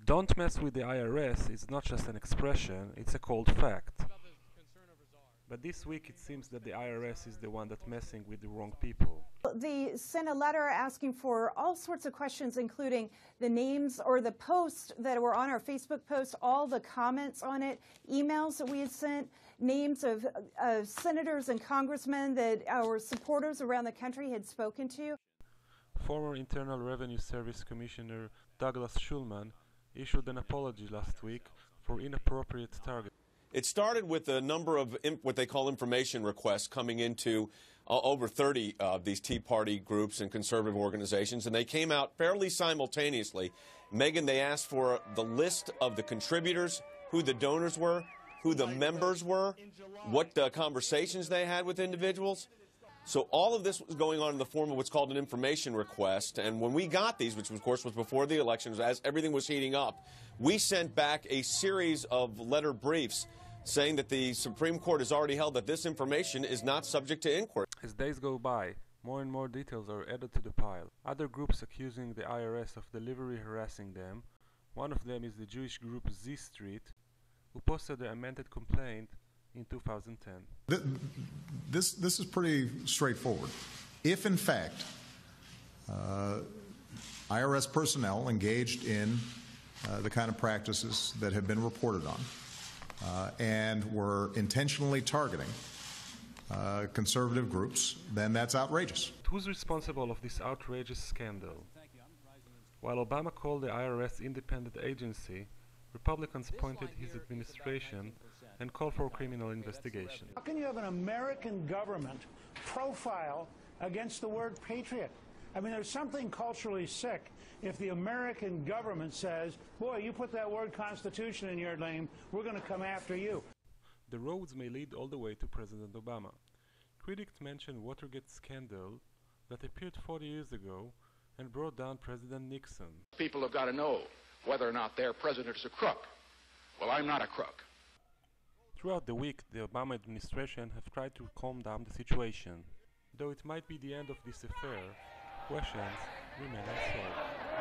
Don't mess with the IRS is not just an expression, it's a cold fact. But this week it seems that the IRS is the one that's messing with the wrong people. They sent a letter asking for all sorts of questions, including the names or the posts that were on our Facebook post, all the comments on it, emails that we had sent, names of senators and congressmen that our supporters around the country had spoken to. Former Internal Revenue Service Commissioner Douglas Schulman issued an apology last week for inappropriate targeting. It started with a number of what they call information requests coming into over 30 of these Tea Party groups and conservative organizations, and they came out fairly simultaneously. Megan, they asked for the list of the contributors, who the donors were, who the members were, what conversations they had with individuals. So all of this was going on in the form of what's called an information request. And when we got these, which of course was before the elections, as everything was heating up, we sent back a series of letter briefs saying that the Supreme Court has already held that this information is not subject to inquiry. As days go by, more and more details are added to the pile. Other groups accusing the IRS of deliberately harassing them. One of them is the Jewish group Z Street, who posted the amended complaint in 2010. This is pretty straightforward. If, in fact, IRS personnel engaged in the kind of practices that have been reported on and were intentionally targeting conservative groups, then that's outrageous. Who's responsible of this outrageous scandal? While Obama called the IRS independent agency, Republicans pointed his administration and called for a criminal investigation. How can you have an American government profile against the word patriot? I mean, there's something culturally sick if the American government says, boy, you put that word Constitution in your name, we're going to come after you. The roads may lead all the way to President Obama. Critics mention Watergate scandal that appeared 40 years ago and brought down President Nixon. People have got to know whether or not their president is a crook. Well, I'm not a crook. Throughout the week, the Obama administration have tried to calm down the situation. Though it might be the end of this affair, questions remain unsolved.